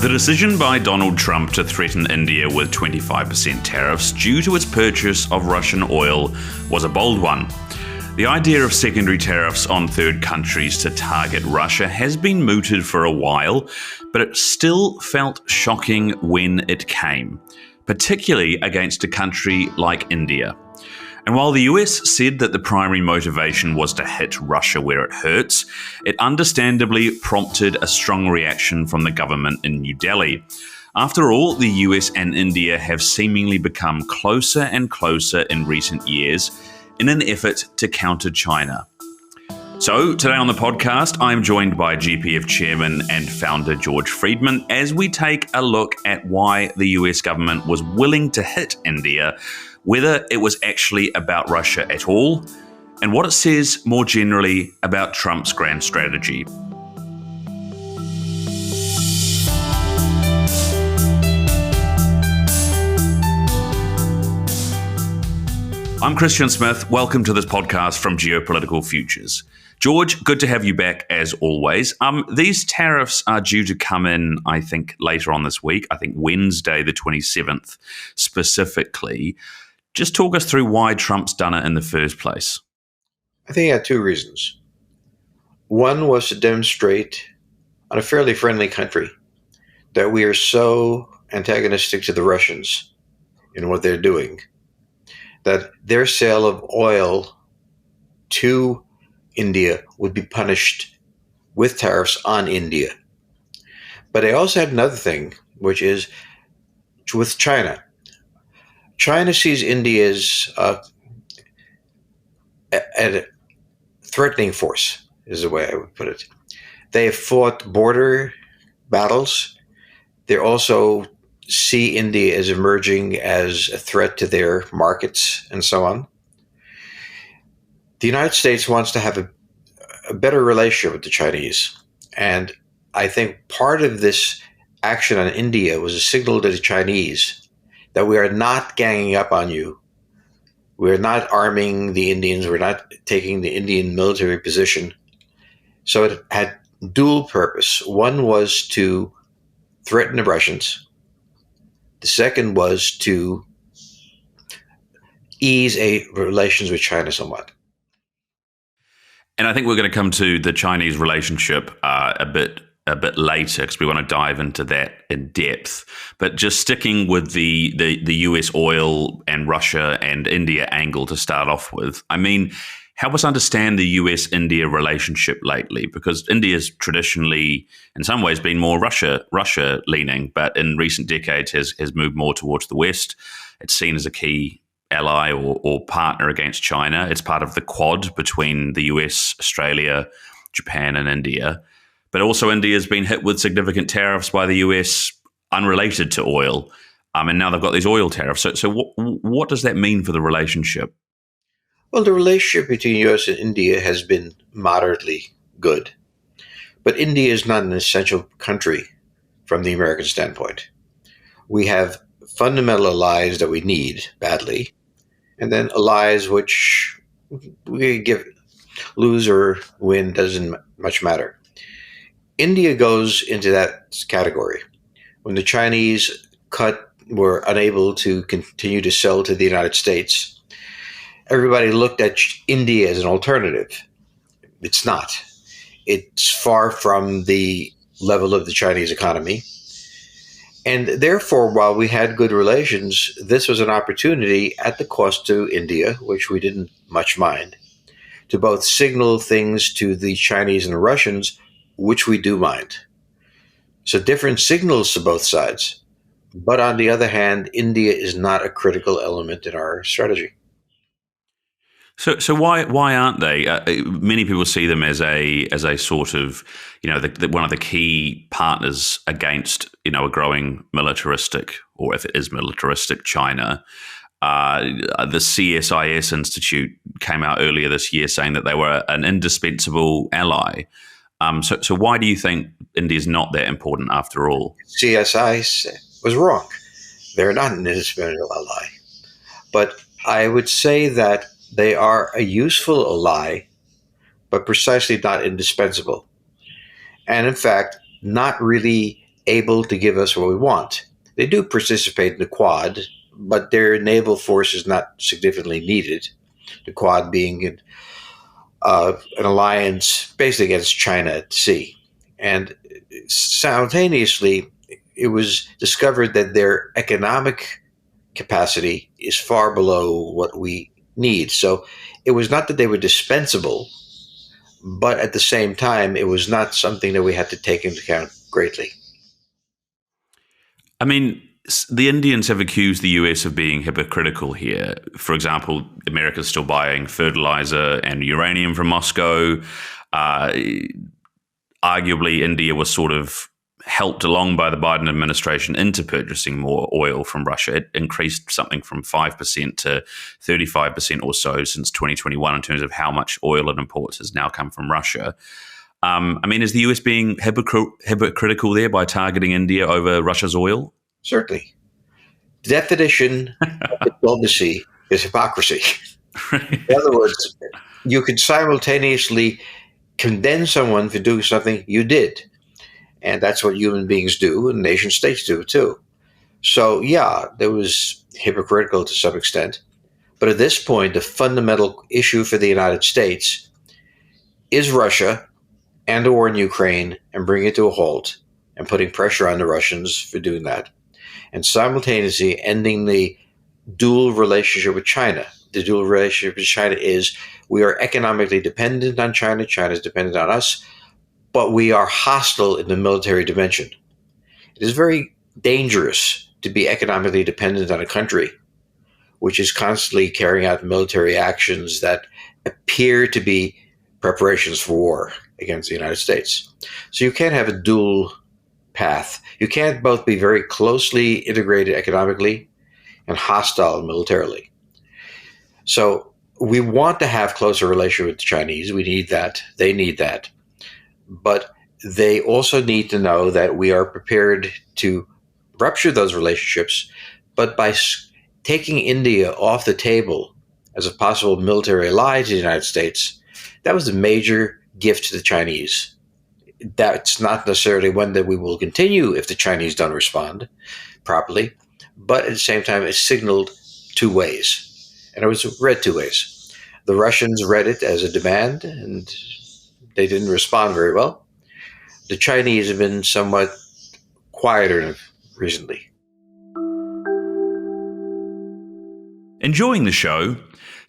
The decision by Donald Trump to threaten India with 25% tariffs due to its purchase of Russian oil was a bold one. The idea of secondary tariffs on third countries to target Russia has been mooted for a while, but it still felt shocking when it came, particularly against a country like India. And while the US said that the primary motivation was to hit Russia where it hurts, it understandably prompted a strong reaction from the government in New Delhi. After all, the US and India have seemingly become closer and closer in recent years in an effort to counter China. So, today on the podcast, I'm joined by GPF Chairman and founder George Friedman as we take a look at why the US government was willing to hit India, whether it was actually about Russia at all, and what it says more generally about Trump's grand strategy. I'm Christian Smith. Welcome to this podcast from Geopolitical Futures. George, good to have you back as always. These tariffs are due to come in, I think, later on this week. I think Wednesday, the 27th, specifically. Just talk us through why Trump's done it in the first place. I think he had two reasons. One was to demonstrate on a fairly friendly country that we are so antagonistic to the Russians in what they're doing, that their sale of oil to India would be punished with tariffs on India. But they also had another thing, which is with China. China sees India as a threatening force, is the way I would put it. They have fought border battles. They also see India as emerging as a threat to their markets and so on. The United States wants to have a better relationship with the Chinese. And I think part of this action on India was a signal to the Chinese that we are not ganging up on you. We're not arming the Indians. We're not taking the Indian military position. So it had dual purpose. One was to threaten the Russians. The second was to ease relations with China somewhat. And I think we're going to come to the Chinese relationship a bit later because we want to dive into that in depth. But just sticking with the US oil and Russia and India angle to start off with, I mean, help us understand the US-India relationship lately, because India's traditionally, in some ways, been more Russia-leaning, but in recent decades has moved more towards the West. It's seen as a key ally or partner against China. It's part of the Quad between the US, Australia, Japan, and India. But also India has been hit with significant tariffs by the US unrelated to oil. And now they've got these oil tariffs. So what does that mean for the relationship? Well, the relationship between the US and India has been moderately good. But India is not an essential country from the American standpoint. We have fundamental allies that we need badly, and then allies which we lose or win doesn't much matter. India goes into that category. When the Chinese were unable to continue to sell to the United States, everybody looked at India as an alternative. It's not. It's far from the level of the Chinese economy. And therefore, while we had good relations, this was an opportunity at the cost to India, which we didn't much mind, to both signal things to the Chinese and the Russians, which we do mind. So different signals to both sides. But on the other hand, India is not a critical element in our strategy. So why aren't they? Many people see them as a sort of, one of the key partners against, a growing militaristic, or if it is militaristic, China. The CSIS Institute came out earlier this year saying that they were an indispensable ally. So why do you think India is not that important after all? CSIS was wrong. They're not an indispensable ally. But I would say that they are a useful ally, but precisely not indispensable. And in fact, not really able to give us what we want. They do participate in the Quad, but their naval force is not significantly needed. The Quad being an alliance basically against China at sea. And simultaneously, it was discovered that their economic capacity is far below what we need. So it was not that they were dispensable, but at the same time, it was not something that we had to take into account greatly. I mean, the Indians have accused the US of being hypocritical here. For example, America's still buying fertilizer and uranium from Moscow. Arguably, India was sort of helped along by the Biden administration into purchasing more oil from Russia. It increased something from 5% to 35% or so since 2021 in terms of how much oil it imports has now come from Russia. I mean, is the US being hypocritical there by targeting India over Russia's oil? Certainly. The definition of diplomacy is hypocrisy. In other words, you could simultaneously condemn someone for doing something you did. And that's what human beings do, and nation states do too. So, yeah, there was hypocritical to some extent. But at this point, the fundamental issue for the United States is Russia and the war in Ukraine and bringing it to a halt and putting pressure on the Russians for doing that. And simultaneously ending the dual relationship with China. The dual relationship with China is we are economically dependent on China. China is dependent on us. But we are hostile in the military dimension. It is very dangerous to be economically dependent on a country which is constantly carrying out military actions that appear to be preparations for war against the United States. So you can't have a dual path. You can't both be very closely integrated economically and hostile militarily. So we want to have closer relations with the Chinese. We need that. They need that. But they also need to know that we are prepared to rupture those relationships, but by taking India off the table as a possible military ally to the United States, that was a major gift to the Chinese. That's not necessarily one that we will continue if the Chinese don't respond properly, but at the same time, it signaled two ways, and it was read two ways. The Russians read it as a demand, and they didn't respond very well. The Chinese have been somewhat quieter recently. Enjoying the show?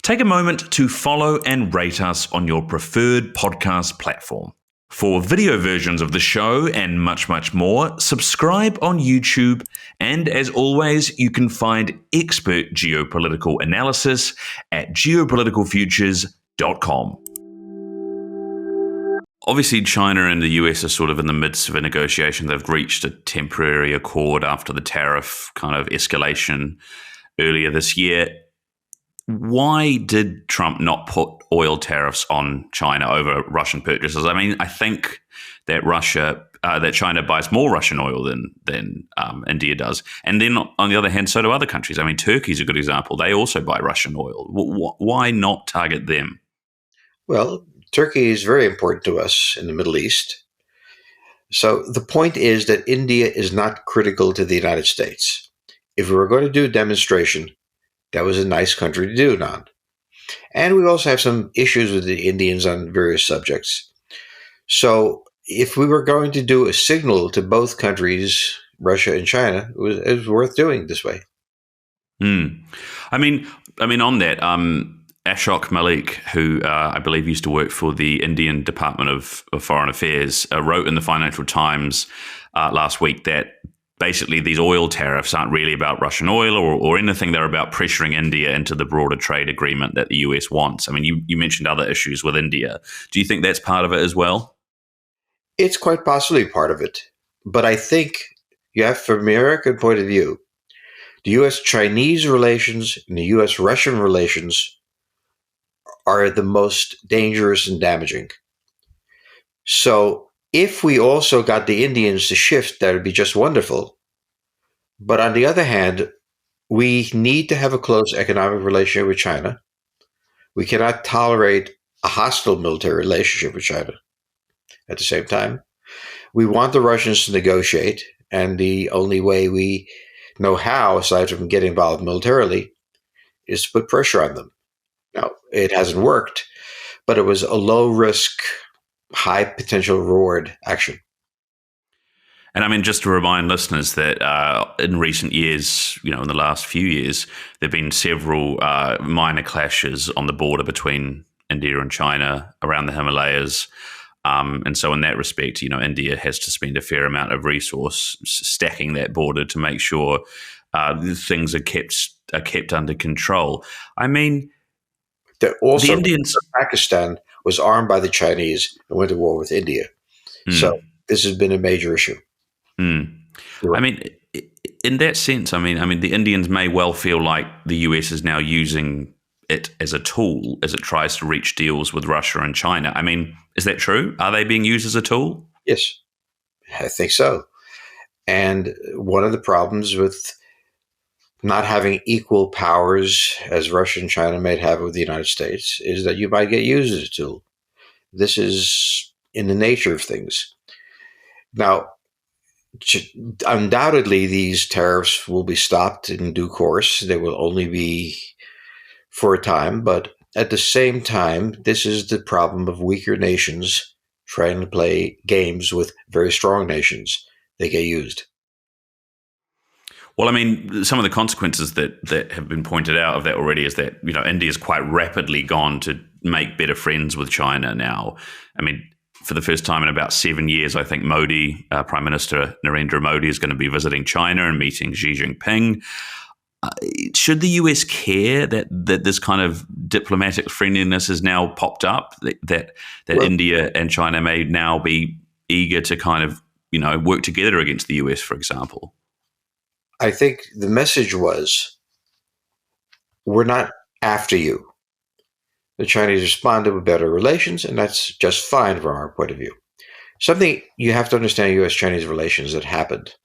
Take a moment to follow and rate us on your preferred podcast platform. For video versions of the show and much, much more, subscribe on YouTube. And as always, you can find expert geopolitical analysis at geopoliticalfutures.com. Obviously, China and the US are sort of in the midst of a negotiation. They've reached a temporary accord after the tariff kind of escalation earlier this year. Why did Trump not put oil tariffs on China over Russian purchases? I mean, I think that China buys more Russian oil than India does. And then on the other hand, so do other countries. I mean, Turkey's a good example. They also buy Russian oil. Why not target them? Well, Turkey is very important to us in the Middle East. So the point is that India is not critical to the United States. If we were going to do a demonstration, that was a nice country to do it on. And we also have some issues with the Indians on various subjects. So if we were going to do a signal to both countries, Russia and China, it was worth doing this way. I mean, on that, Ashok Malik, who I believe used to work for the Indian Department of Foreign Affairs, wrote in the Financial Times last week that basically these oil tariffs aren't really about Russian oil or anything. They're about pressuring India into the broader trade agreement that the US wants. I mean, you mentioned other issues with India. Do you think that's part of it as well? It's quite possibly part of it. But I think you have, from the American point of view, the US-Chinese relations and the US-Russian relations are the most dangerous and damaging. So if we also got the Indians to shift, that would be just wonderful. But on the other hand, we need to have a close economic relationship with China. We cannot tolerate a hostile military relationship with China. At the same time, we want the Russians to negotiate. And the only way we know how, aside from getting involved militarily, is to put pressure on them. Now, it hasn't worked, but it was a low risk, high potential reward action. And I mean, just to remind listeners that in recent years, in the last few years, there have been several minor clashes on the border between India and China around the Himalayas. And so in that respect, India has to spend a fair amount of resource stacking that border to make sure things are kept under control. I mean, Also, the Indians. Pakistan was armed by the Chinese and went to war with India. So this has been a major issue. I mean, in that sense, I mean, the Indians may well feel like the US is now using it as a tool as it tries to reach deals with Russia and China. I mean, is that true? Are they being used as a tool? Yes, I think so. And one of the problems with not having equal powers as Russia and China might have with the United States is that you might get used as a tool. This is in the nature of things. Now, undoubtedly, these tariffs will be stopped in due course. They will only be for a time, but at the same time, this is the problem of weaker nations trying to play games with very strong nations. They get used. Well, I mean, some of the consequences that have been pointed out of that already is that, India's quite rapidly gone to make better friends with China now. I mean, for the first time in about 7 years, I think Prime Minister Narendra Modi is going to be visiting China and meeting Xi Jinping. Should the US care that this kind of diplomatic friendliness has now popped up, that India and China may now be eager to kind of, work together against the US, for example? I think the message was, we're not after you. The Chinese responded with better relations, and that's just fine from our point of view. Something you have to understand U.S.-Chinese relations that happened.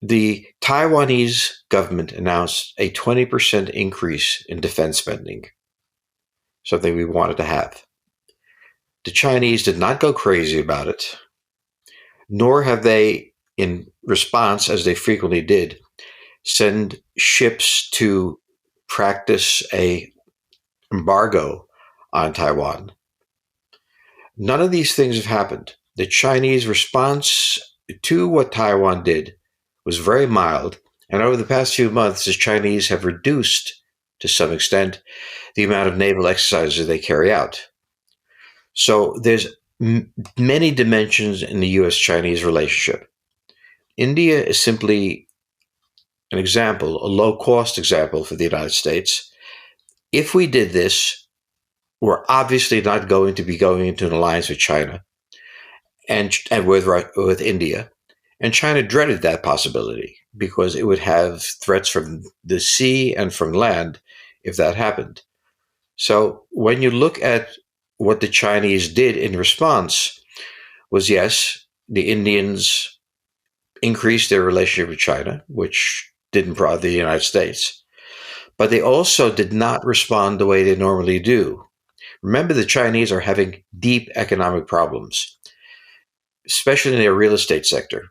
The Taiwanese government announced a 20% increase in defense spending, something we wanted to have. The Chinese did not go crazy about it, nor have they, in response, as they frequently did, send ships to practice a embargo on Taiwan. None of these things have happened. The Chinese response to what Taiwan did was very mild, and over the past few months, the Chinese have reduced, to some extent, the amount of naval exercises they carry out. So there's many dimensions in the U.S.-Chinese relationship. India is simply an example, a low-cost example for the United States. If we did this, we're obviously not going to be going into an alliance with China and with India. And China dreaded that possibility because it would have threats from the sea and from land if that happened. So when you look at what the Chinese did in response was, yes, the Indians increased their relationship with China, which didn't bother the United States. But they also did not respond the way they normally do. Remember, the Chinese are having deep economic problems, especially in their real estate sector.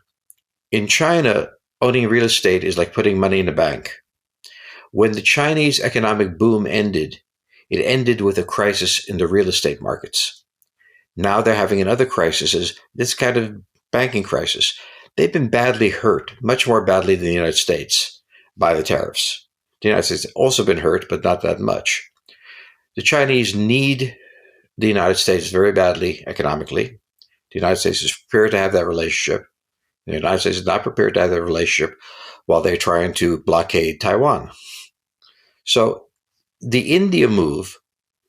In China, owning real estate is like putting money in a bank. When the Chinese economic boom ended, it ended with a crisis in the real estate markets. Now they're having another crisis, this kind of banking crisis. They've been badly hurt, much more badly than the United States, by the tariffs. The United States has also been hurt, but not that much. The Chinese need the United States very badly economically. The United States is prepared to have that relationship. The United States is not prepared to have that relationship while they're trying to blockade Taiwan. So the India move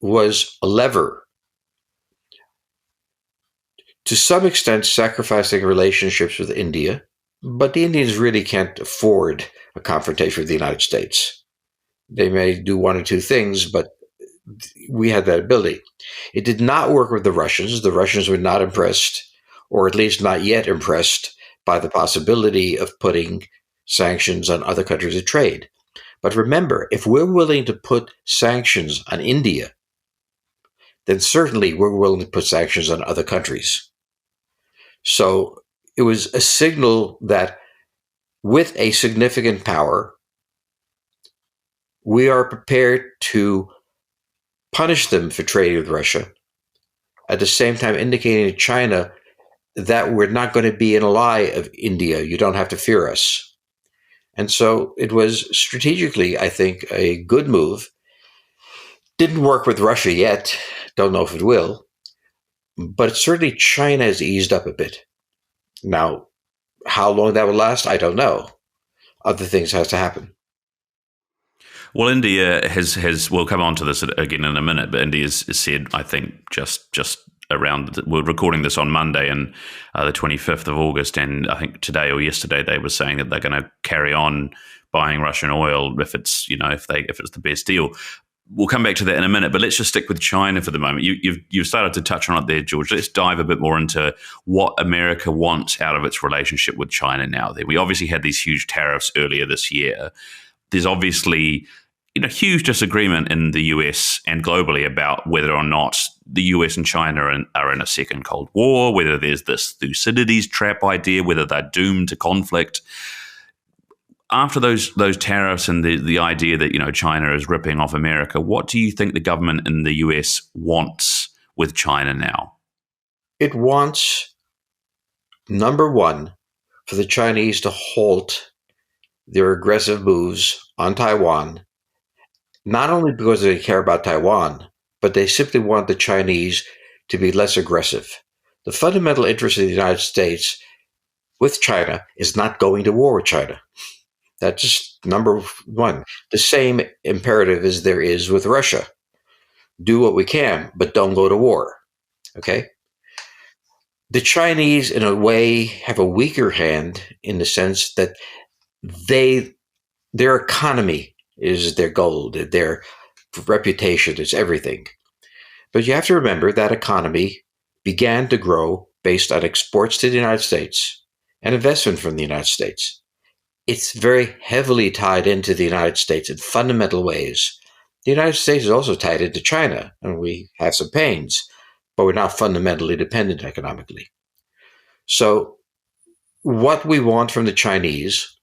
was a lever, to some extent sacrificing relationships with India, but the Indians really can't afford a confrontation with the United States. They may do one or two things, but we had that ability. It did not work with the Russians. The Russians were not impressed, or at least not yet impressed, by the possibility of putting sanctions on other countries of trade. But remember, if we're willing to put sanctions on India, then certainly we're willing to put sanctions on other countries. So it was a signal that with a significant power, we are prepared to punish them for trading with Russia, at the same time indicating to China that we're not going to be an ally of India. You don't have to fear us. And so it was strategically, I think, a good move. Didn't work with Russia yet. Don't know if it will. But certainly China has eased up a bit. Now, how long that will last, I don't know. Other things have to happen. Well, India has we'll come on to this again in a minute, but India has said, I think, just around, we're recording this on Monday and the 25th of August, and I think today or yesterday they were saying that they're going to carry on buying Russian oil if it's if it's the best deal. We'll come back to that in a minute, but let's just stick with China for the moment. You've started to touch on it there, George. Let's dive a bit more into what America wants out of its relationship with China now. We obviously had these huge tariffs earlier this year. There's obviously huge disagreement in the US and globally about whether or not the US and China are in a second Cold War, whether there's this Thucydides trap idea, whether they're doomed to conflict. After those tariffs and the idea that China is ripping off America, what do you think the government in the US wants with China now? It wants, number one, for the Chinese to halt their aggressive moves on Taiwan, not only because they care about Taiwan, but they simply want the Chinese to be less aggressive. The fundamental interest of the United States with China is not going to war with China. That's just number one. The same imperative as there is with Russia. Do what we can, but don't go to war. Okay? The Chinese, in a way, have a weaker hand in the sense that their economy is their gold, their reputation is everything. But you have to remember that economy began to grow based on exports to the United States and investment from the United States. It's very heavily tied into the United States in fundamental ways. The United States is also tied into China, and we have some pains, but we're not fundamentally dependent economically. So what we want from the Chinese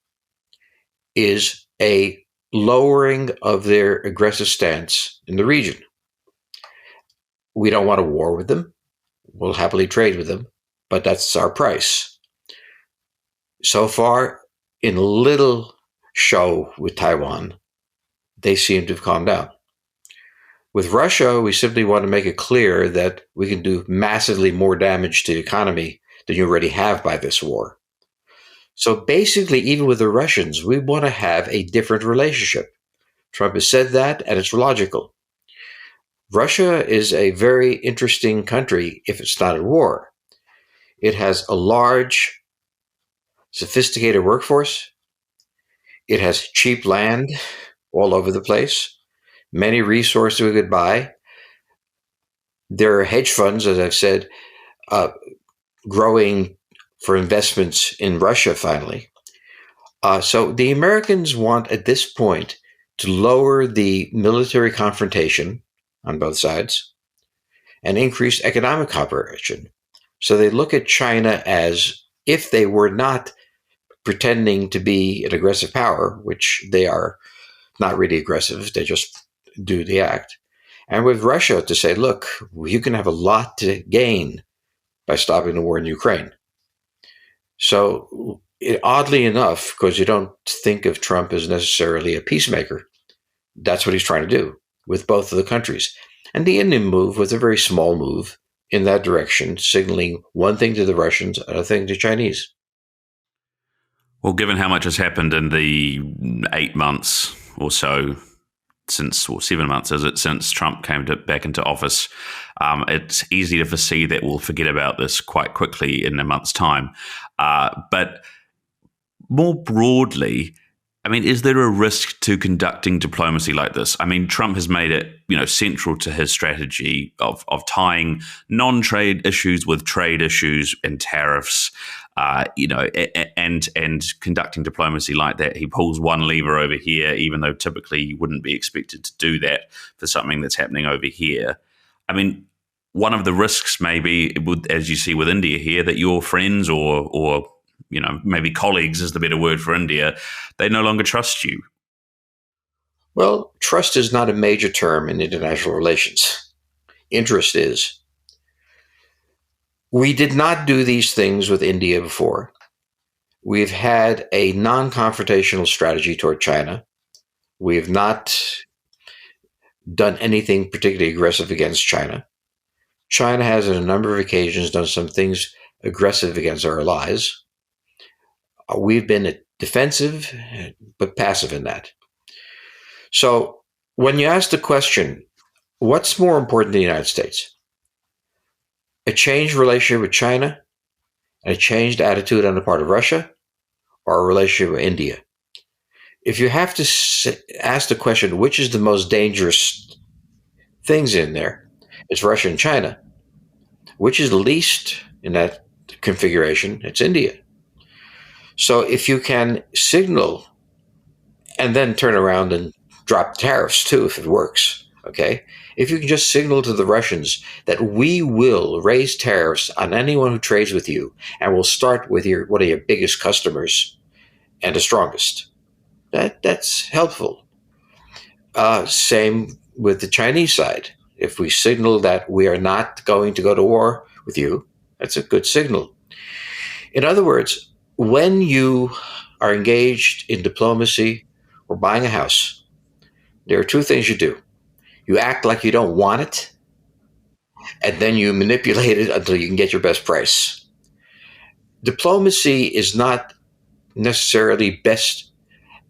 is a lowering of their aggressive stance in the region. We don't want a war with them. We'll happily trade with them, but that's our price. So far, in little show with Taiwan, they seem to have calmed down. With Russia, we simply want to make it clear that we can do massively more damage to the economy than you already have by this war. So basically, even with the Russians, we want to have a different relationship. Trump has said that, and it's logical. Russia is a very interesting country if it's not at war. It has a large, sophisticated workforce. It has cheap land all over the place, many resources we could buy. There are hedge funds, as I've said, growing for investments in Russia finally. So the Americans want at this point to lower the military confrontation on both sides and increase economic cooperation. So they look at China as if they were not pretending to be an aggressive power, which they are not really aggressive, they just do the act. And with Russia to say, look, you can have a lot to gain by stopping the war in Ukraine. So oddly enough, because you don't think of Trump as necessarily a peacemaker, that's what he's trying to do with both of the countries. And the Indian move was a very small move in that direction, signaling one thing to the Russians, another thing to Chinese. Well, given how much has happened in the 8 months or so since, or 7 months, is it, since Trump came back into office, it's easy to foresee that we'll forget about this quite quickly in a month's time. But more broadly, I mean, is there a risk to conducting diplomacy like this? I mean, Trump has made it, central to his strategy of tying non-trade issues with trade issues and tariffs, and conducting diplomacy like that. He pulls one lever over here, even though typically you wouldn't be expected to do that for something that's happening over here. I mean, one of the risks, maybe, as you see with India here, that your friends or maybe colleagues is the better word for India, they no longer trust you? Well, trust is not a major term in international relations. Interest is. We did not do these things with India before. We've had a non-confrontational strategy toward China. We have not done anything particularly aggressive against China. China has, on a number of occasions, done some things aggressive against our allies. We've been defensive, but passive in that. So when you ask the question, what's more important to the United States? A changed relationship with China, and a changed attitude on the part of Russia, or a relationship with India? If you have to ask the question, which is the most dangerous things in there, it's Russia and China. Which is the least in that configuration? It's India. So if you can signal and then turn around and drop tariffs too, if it works, okay? If you can just signal to the Russians that we will raise tariffs on anyone who trades with you, and we'll start with one of your biggest customers and the strongest, that's helpful. Same with the Chinese side. If we signal that we are not going to go to war with you, that's a good signal. In other words, when you are engaged in diplomacy or buying a house, there are two things you do. You act like you don't want it, and then you manipulate it until you can get your best price. Diplomacy is not necessarily best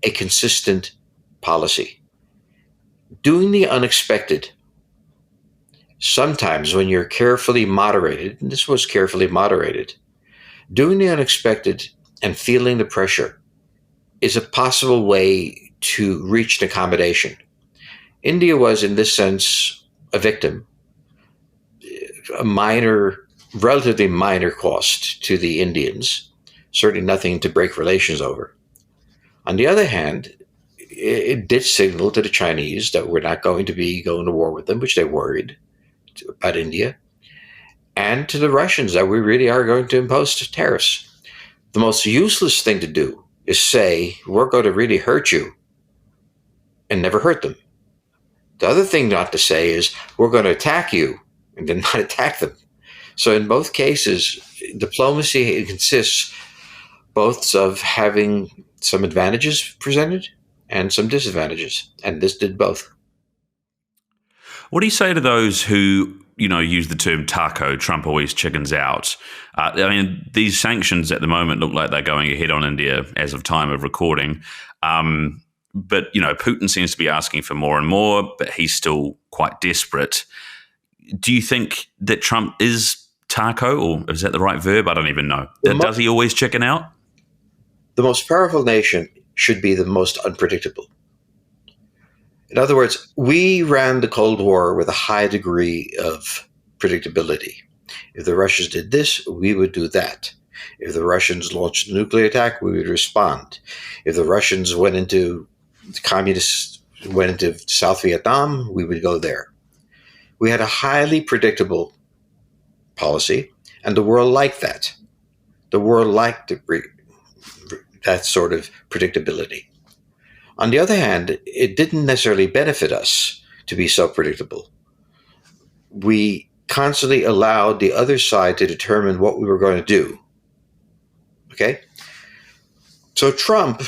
a consistent policy. Doing the unexpected, sometimes when you're carefully moderated, and this was carefully moderated, doing the unexpected and feeling the pressure is a possible way to reach an accommodation. India was, in this sense, a victim, a relatively minor cost to the Indians, certainly nothing to break relations over. On the other hand, it did signal to the Chinese that we're not going to be going to war with them, which they worried about India, and to the Russians that we really are going to impose tariffs. The most useless thing to do is say, we're going to really hurt you, and never hurt them. The other thing not to say is, we're going to attack you, and then not attack them. So in both cases, diplomacy consists both of having some advantages presented and some disadvantages, and this did both. What do you say to those who, use the term taco, Trump always chickens out? These sanctions at the moment look like they're going ahead on India as of time of recording. But Putin seems to be asking for more and more, but he's still quite desperate. Do you think that Trump is taco, or is that the right verb? I don't even know. Does he always chicken out? The most powerful nation should be the most unpredictable. In other words, we ran the Cold War with a high degree of predictability. If the Russians did this, we would do that. If the Russians launched a nuclear attack, we would respond. If the Russians went into South Vietnam, we would go there. We had a highly predictable policy, and the world liked that. The world liked that sort of predictability. On the other hand, it didn't necessarily benefit us to be so predictable. We constantly allowed the other side to determine what we were going to do. Okay? So Trump,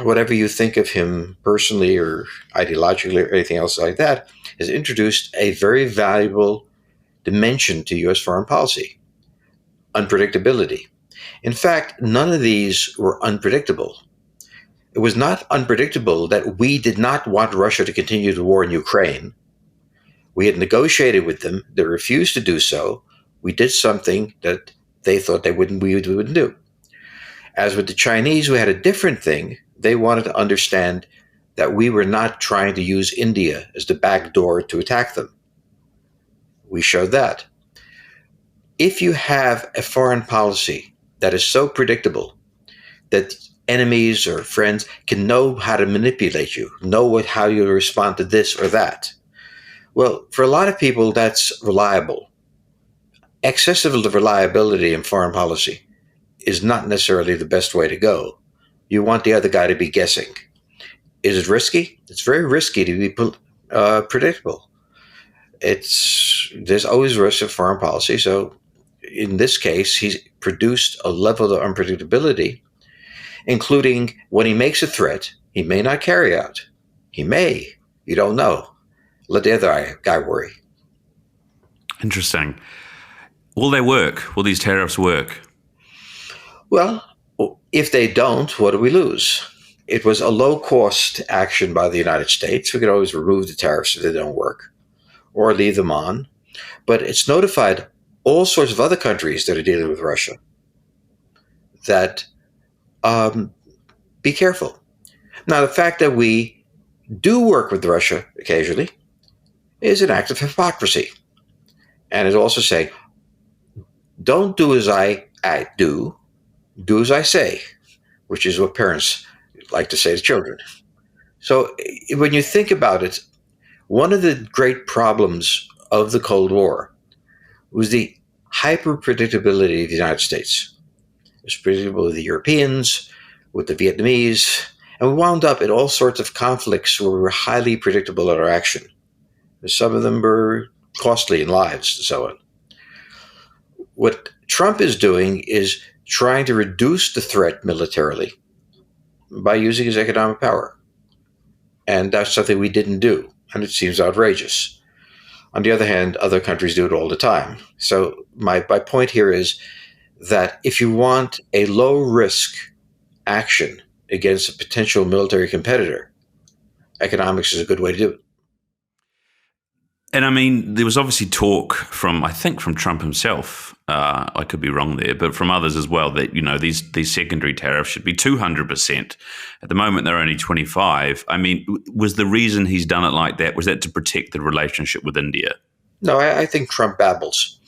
whatever you think of him personally or ideologically or anything else like that, has introduced a very valuable dimension to U.S. foreign policy: unpredictability. In fact, none of these were unpredictable. It was not unpredictable that we did not want Russia to continue the war in Ukraine. We had negotiated with them. They refused to do so. We did something that they thought we wouldn't do. As with the Chinese, we had a different thing. They wanted to understand that we were not trying to use India as the back door to attack them. We showed that. If you have a foreign policy that is so predictable that enemies or friends can know how to manipulate you, know how you respond to this or that, well, for a lot of people, that's reliable. excessive reliability in foreign policy is not necessarily the best way to go. You want the other guy to be guessing. Is it risky? It's very risky to be predictable. There's always risk in foreign policy. So in this case, he's produced a level of unpredictability, including when he makes a threat, he may not carry out. He may. You don't know. Let the other guy worry. Interesting. Will they work? Will these tariffs work? Well, if they don't, what do we lose? It was a low-cost action by the United States. We could always remove the tariffs if they don't work or leave them on. But it's notified all sorts of other countries that are dealing with Russia that be careful. Now, the fact that we do work with Russia occasionally is an act of hypocrisy. And it's also saying, don't do as I do as I say, which is what parents like to say to children. So when you think about it, one of the great problems of the Cold War was the hyper-predictability of the United States. It was predictable with the Europeans, with the Vietnamese, and we wound up in all sorts of conflicts where we were highly predictable in our action. Some of them were costly in lives and so on. What Trump is doing is trying to reduce the threat militarily by using his economic power. And that's something we didn't do, and it seems outrageous. On the other hand, other countries do it all the time. So my point here is that if you want a low-risk action against a potential military competitor, economics is a good way to do it. And I mean, there was obviously talk from Trump himself. I could be wrong there, but from others as well that these secondary tariffs should be 200%. At the moment, they're only 25%. I mean, was the reason he's done it like that to protect the relationship with India? No, I think Trump babbles.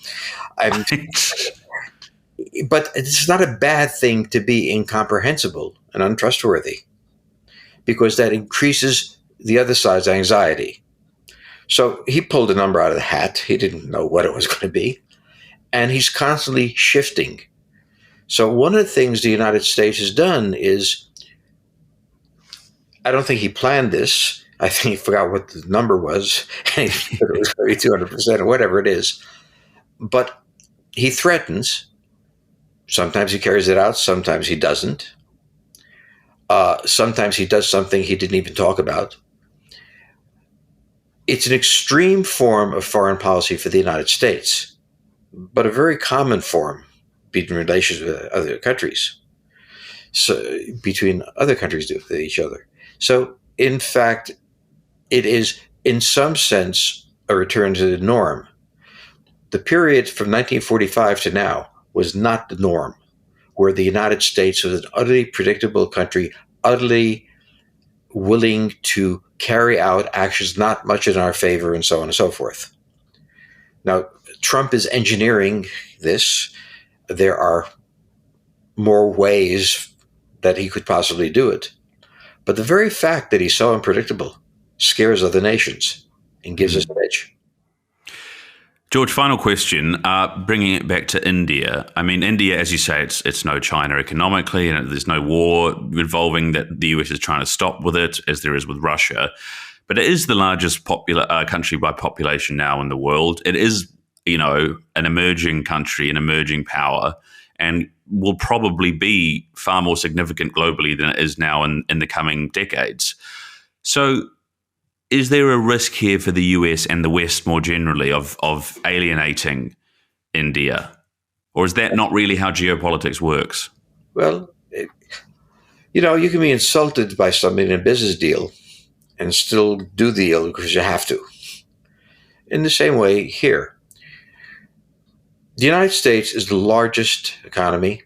But it's not a bad thing to be incomprehensible and untrustworthy, because that increases the other side's anxiety. So he pulled a number out of the hat. He didn't know what it was going to be. And he's constantly shifting. So one of the things the United States has done is, I don't think he planned this. I think he forgot what the number was. And he said it was going to be 200% or whatever it is. But he threatens. Sometimes he carries it out. Sometimes he doesn't. Sometimes he does something he didn't even talk about. It's an extreme form of foreign policy for the United States, but a very common form between relations with other countries. So between other countries with each other. So in fact, it is in some sense a return to the norm. The period from 1945 to now was not the norm, where the United States was an utterly predictable country, utterly willing to carry out actions not much in our favor, and so on and so forth. Now, Trump is engineering this. There are more ways that he could possibly do it. But the very fact that he's so unpredictable scares other nations and gives us an edge. George, final question, bringing it back to India. I mean, India, as you say, it's no China economically, and there's no war involving that the US is trying to stop with it, as there is with Russia. But it is the largest country by population now in the world. It is, an emerging country, an emerging power, and will probably be far more significant globally than it is now in the coming decades. So is there a risk here for the US and the West more generally of alienating India? Or is that not really how geopolitics works? Well, you can be insulted by somebody in a business deal and still do the deal because you have to. In the same way here, the United States is the largest economy.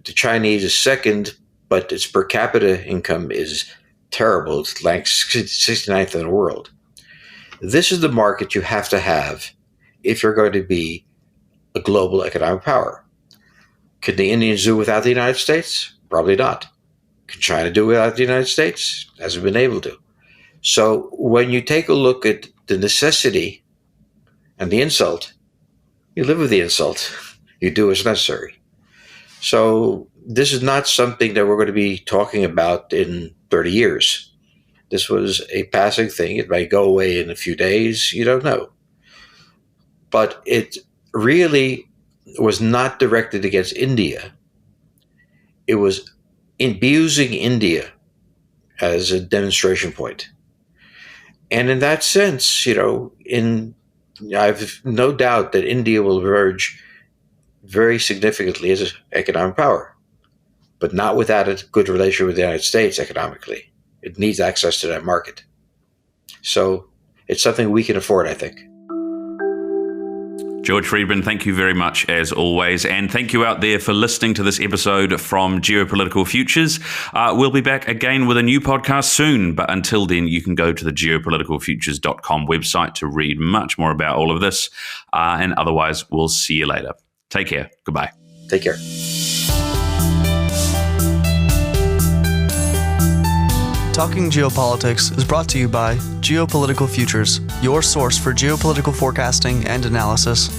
The Chinese is second, but its per capita income is terrible. It's like 69th in the world. This is the market you have to have if you're going to be a global economic power. Can the Indians do without the United States? Probably not. Can China do without the United States? Hasn't been able to. So when you take a look at the necessity and the insult You live with the insult. You do as necessary. So this is not something that we're going to be talking about in 30 years. This was a passing thing. It might go away in a few days. You don't know. But it really was not directed against India. It was abusing India as a demonstration point. And in that sense, I've no doubt that India will emerge very significantly as an economic power, but not without a good relationship with the United States economically. It needs access to that market. So it's something we can afford, I think. George Friedman, thank you very much as always. And thank you out there for listening to this episode from Geopolitical Futures. We'll be back again with a new podcast soon. But until then, you can go to the geopoliticalfutures.com website to read much more about all of this. And otherwise, we'll see you later. Take care. Goodbye. Take care. Talking Geopolitics is brought to you by Geopolitical Futures, your source for geopolitical forecasting and analysis.